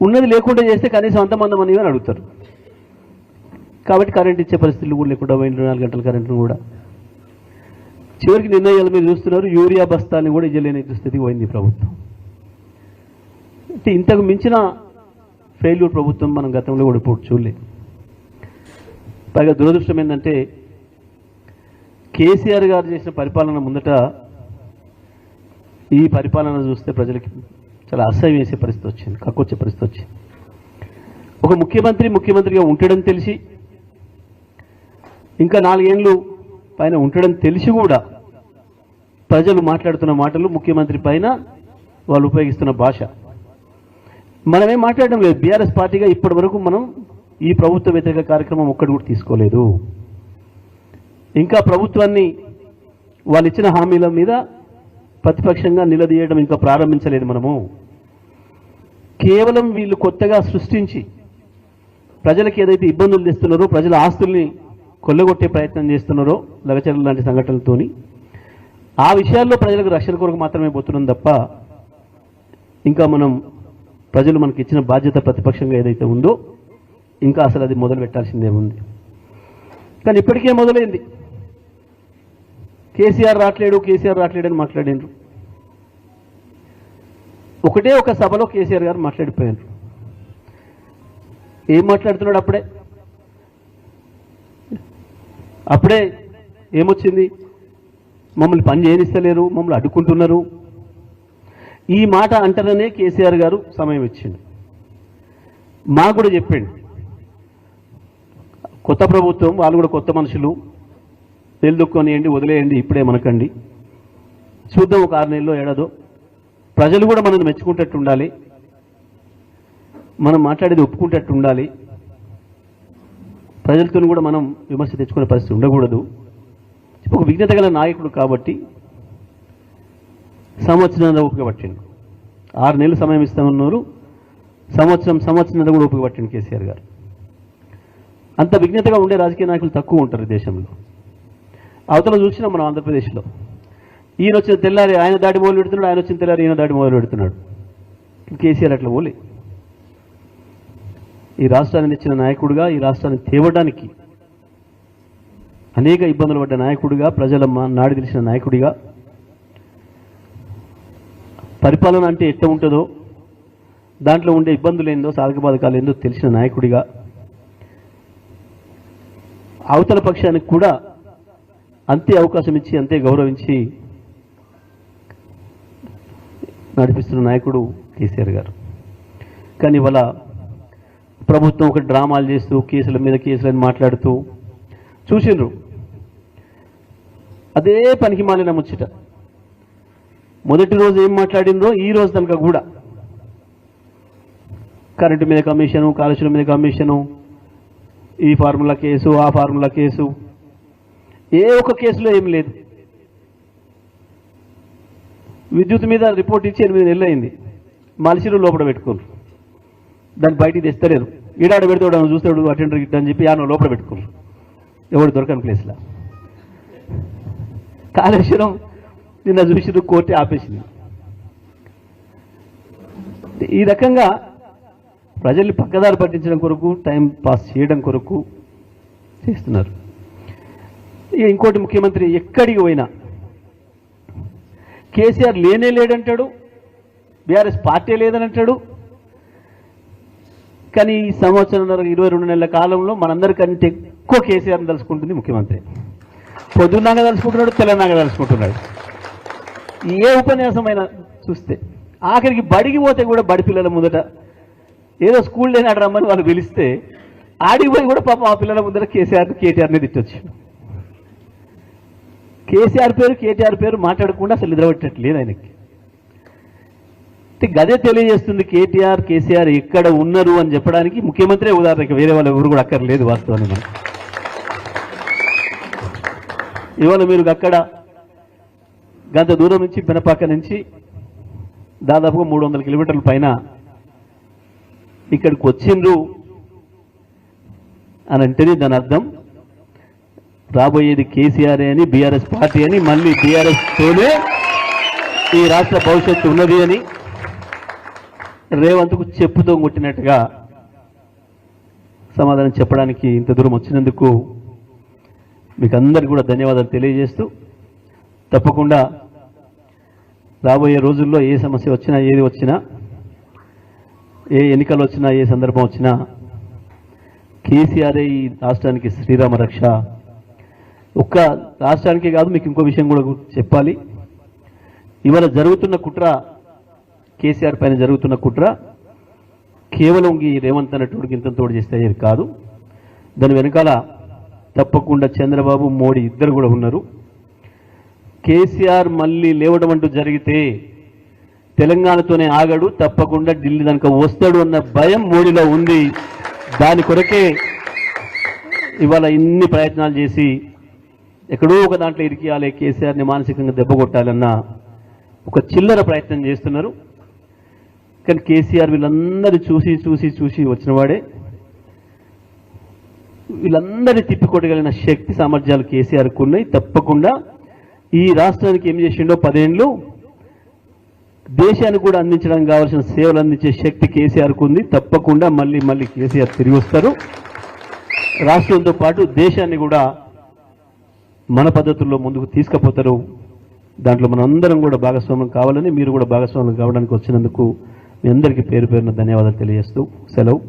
ఉన్నది లేకుండా చేస్తే కనీసం అంతమంది అని అడుగుతారు. కాబట్టి కరెంట్ ఇచ్చే పరిస్థితులు కూడా లేకుండా 24 గంటల కరెంటును కూడా చివరికి నిర్ణయాలు మీరు చూస్తున్నారు. యూరియా బస్తాన్ని కూడా ఇవ్వలేని స్థితికి పోయింది ప్రభుత్వం. అంటే ఇంతకు మించిన ఫెయిల్యూర్ ప్రభుత్వం మనం గతంలో కూడా ఇప్పుడు చూడలేదు. పైగా దురదృష్టం ఏంటంటే కేసీఆర్ గారు చేసిన పరిపాలన ముందట ఈ పరిపాలన చూస్తే ప్రజలకి చాలా అసహ్యం వేసే పరిస్థితి వచ్చింది, కక్కొచ్చే పరిస్థితి వచ్చింది. ఒక ముఖ్యమంత్రిగా ఉంటాడని తెలిసి ఇంకా 4 ఏళ్ళు పైన ఉంటాడని తెలిసి కూడా ప్రజలు మాట్లాడుతున్న మాటలు, ముఖ్యమంత్రి పైన వాళ్ళు ఉపయోగిస్తున్న భాష మనమేం మాట్లాడడం లేదు. బీఆర్ఎస్ పార్టీగా ఇప్పటి వరకు మనం ఈ ప్రభుత్వ వ్యతిరేక కార్యక్రమం ఒక్కటి కూడా తీసుకోలేదు. ఇంకా ప్రభుత్వాన్ని వాళ్ళు ఇచ్చిన హామీల మీద ప్రతిపక్షంగా నిలదీయడం ఇంకా ప్రారంభించలేదు. మనము కేవలం వీళ్ళు కొత్తగా సృష్టించి ప్రజలకు ఏదైతే ఇబ్బందులు తెస్తున్నారో, ప్రజల ఆస్తుల్ని కొల్లగొట్టే ప్రయత్నం చేస్తున్నారో లగచర్ల లాంటి సంఘటనలతోని, ఆ విషయాల్లో ప్రజలకు రక్షణ కొరకు మాత్రమే పోతున్నాం తప్ప ఇంకా మనం ప్రజలు మనకి ఇచ్చిన బాధ్యత ప్రతిపక్షంగా ఏదైతే ఉందో ఇంకా అసలు అది మొదలు పెట్టాల్సిందే ఉంది. కానీ ఇప్పటికే మొదలైంది. కేసీఆర్ రావట్లేడు అని మాట్లాడినారు. ఒకటే ఒక సభలో కేసీఆర్ గారు మాట్లాడిపోయారు. ఏం మాట్లాడుతున్నాడు? అప్పుడే ఏమొచ్చింది? మమ్మల్ని పని చేయనిస్తలేరు, మమ్మల్ని అడ్డుకుంటున్నారు. ఈ మాట అంటారనే కేసీఆర్ గారు సమయం ఇచ్చిండు. మాకు కూడా చెప్పండి, కొత్త ప్రభుత్వం, వాళ్ళు కూడా కొత్త మనుషులు, తెలుదుక్కొనియండి, వదిలేయండి, ఇప్పుడే మనకండి, చూద్దాం ఒక 6 నెలల్లో ఏడాదో, ప్రజలు కూడా మనల్ని మెచ్చుకుంటట్టు ఉండాలి, మనం మాట్లాడేది ఒప్పుకుంటట్టు ఉండాలి, ప్రజలతో కూడా మనం విమర్శ తెచ్చుకునే పరిస్థితి ఉండకూడదు. ఒక విజ్ఞత గల నాయకుడు కాబట్టి సంవత్సరం ఓపిక పట్టిండు. 6 నెలలు సమయం ఇస్తామన్నారు, సంవత్సరం కూడా ఓపిక పట్టిండు కేసీఆర్ గారు. అంత విజ్ఞతగా ఉండే రాజకీయ నాయకులు తక్కువ ఉంటారు దేశంలో. అవతల చూసినాం మనం ఆంధ్రప్రదేశ్లో. ఈయన వచ్చిన తెల్లారి ఆయన దాడి మొదలు పెడుతున్నాడు, ఆయన వచ్చిన తెల్లారి ఈయన దాడి మొదలు పెడుతున్నాడు. కేసీఆర్ అట్లా పోలే. ఈ రాష్ట్రాన్ని ఇచ్చిన నాయకుడిగా, ఈ రాష్ట్రాన్ని తేవడానికి అనేక ఇబ్బందులు పడ్డ నాయకుడిగా, ప్రజల నాడి తెలిసిన నాయకుడిగా, పరిపాలన అంటే ఎట్ట ఉంటుందో, దాంట్లో ఉండే ఇబ్బందులు ఏందో, సాధక బాధకాలు ఏందో తెలిసిన నాయకుడిగా, అవతల పక్షానికి కూడా అంతే అవకాశం ఇచ్చి, అంతే గౌరవించి నడిపిస్తున్న నాయకుడు కేసీఆర్ గారు. కానీ ఇవాళ ప్రభుత్వం ఒక డ్రామాలు చేస్తూ, కేసుల మీద కేసులని మాట్లాడుతూ చూసిండ్రు. అదే పనికి మాలిన ముచ్చట. మొదటి రోజు ఏం మాట్లాడిండ్రో ఈ రోజు కనుక కూడా కరెంటు మీద కమిషను, కాలుష్యం మీద కమిషను, ఈ ఫార్ములా కేసు, ఆ ఫార్ములా కేసు, ఏ ఒక్క కేసులో ఏం లేదు. విద్యుత్ మీద రిపోర్ట్ ఇచ్చి 8 నెలలు అయింది. మనిషిలు లోపల పెట్టుకోరు, దాన్ని బయటికి తెస్తలేరు. ఈడాడ పెడతాడు, చూస్తాడు అటెండర్ గిట్ట అని చెప్పి ఆయన లోపల పెట్టుకోరు, ఎవడు దొరకని ప్లేస్లో. కాళేశ్వరం నిన్న చూసి కోర్టు ఆపేసింది. ఈ రకంగా ప్రజల్ని పక్కదారి పట్టించడం కొరకు, టైం పాస్ చేయడం కొరకు చేస్తున్నారు. ఇంకోటి, ముఖ్యమంత్రి ఎక్కడికి పోయినా కేసీఆర్ లేనే లేడంటాడు, బీఆర్ఎస్ పార్టీ లేదని అంటాడు. కానీ ఈ సంవత్సరంన్నర 22 నెలల కాలంలో మనందరికంటే ఎక్కువ కేసీఆర్ని తలుచుకుంటుంది ముఖ్యమంత్రి. పొద్దున్నాగా తలుచుకుంటున్నాడు, తెలంగాణ తలుచుకుంటున్నాడు. ఏ ఉపన్యాసమైనా చూస్తే ఆఖరికి బడికి పోతే కూడా బడి పిల్లల ముందట ఏదో స్కూల్ లేని ఆడ రమ్మని వాళ్ళు పిలిస్తే ఆడికి పోయి కూడా పాపం ఆ పిల్లల ముందర కేటీఆర్ని తిట్టొచ్చు. కేటీఆర్ పేరు మాట్లాడకుండా అసలు నిద్రపట్టట్లేదు ఆయనకి. గదే తెలియజేస్తుంది కేసీఆర్ ఎక్కడ ఉన్నారు అని చెప్పడానికి ముఖ్యమంత్రి ఉదాహరణకి, వేరే వాళ్ళు ఎవరు కూడా అక్కర్లేదు వాస్తవాన్ని. మనం ఇవాళ మీరు అక్కడ గంత దూరం నుంచి, పెనపాక నుంచి దాదాపుగా 300 కిలోమీటర్ల పైన ఇక్కడికి వచ్చిండ్రు అని అంటేనే దాని అర్థం రాబోయేది కేసీఆర్ అని, బీఆర్ఎస్ పార్టీ అని, మళ్ళీ బీఆర్ఎస్ తోనే ఈ రాష్ట్ర భవిష్యత్తు ఉన్నది అని, రేవంత్కు చెప్పుతో కొట్టినట్టుగా సమాధానం చెప్పడానికి ఇంత దూరం వచ్చినందుకు మీకు అందరికీ కూడా ధన్యవాదాలు తెలియజేస్తూ, తప్పకుండా రాబోయే రోజుల్లో ఏ సమస్య వచ్చినా, ఏది వచ్చినా, ఏ ఎన్నికలు వచ్చినా, ఏ సందర్భం వచ్చినా కేసీఆర్ ఈ రాష్ట్రానికి శ్రీరామ రక్ష. ఒక్క రాష్ట్రానికే కాదు, మీకు ఇంకో విషయం కూడా చెప్పాలి. ఇవాళ జరుగుతున్న కుట్ర, కేసీఆర్ పైన జరుగుతున్న కుట్ర కేవలం ఈ రేవంత్ అన్నటువంటి ఇంతతోడు చేస్తే అయ్యేది కాదు. దాని వెనకాల తప్పకుండా చంద్రబాబు, మోడీ ఇద్దరు కూడా ఉన్నారు. కేసీఆర్ మళ్ళీ లేవడం అంటూ జరిగితే తెలంగాణతోనే ఆగడు, తప్పకుండా ఢిల్లీ దానికి వస్తాడు అన్న భయం మోడీలో ఉంది. దాని కొరకే ఇవాళ ఇన్ని ప్రయత్నాలు చేసి ఎక్కడో ఒక దాంట్లో ఇరికియాలి, కేసీఆర్ని మానసికంగా దెబ్బ కొట్టాలన్న ఒక చిల్లర ప్రయత్నం చేస్తున్నారు. కానీ కేసీఆర్ వీళ్ళందరినీ చూసి చూసి చూసి వచ్చినవాడే. వీళ్ళందరినీ తిప్పికొట్టగలిగిన శక్తి సామర్థ్యాలు కేసీఆర్కు ఉన్నాయి. తప్పకుండా ఈ రాష్ట్రానికి ఏం చేసిండో 10 ఏళ్ళు దేశానికి కూడా అందించడానికి కావాల్సిన సేవలు అందించే శక్తి కేసీఆర్కు ఉంది. తప్పకుండా మళ్ళీ మళ్ళీ కేసీఆర్ తిరిగి వస్తారు. రాష్ట్రంతో పాటు దేశాన్ని కూడా మన పద్ధతుల్లో ముందుకు తీసుకుపోతారు. దాంట్లో మనందరం కూడా భాగస్వామ్యం కావాలని, మీరు కూడా భాగస్వామ్యం కావడానికి వచ్చినందుకు మీ అందరికీ పేరు పేరున ధన్యవాదాలు తెలియజేస్తూ సెలవు.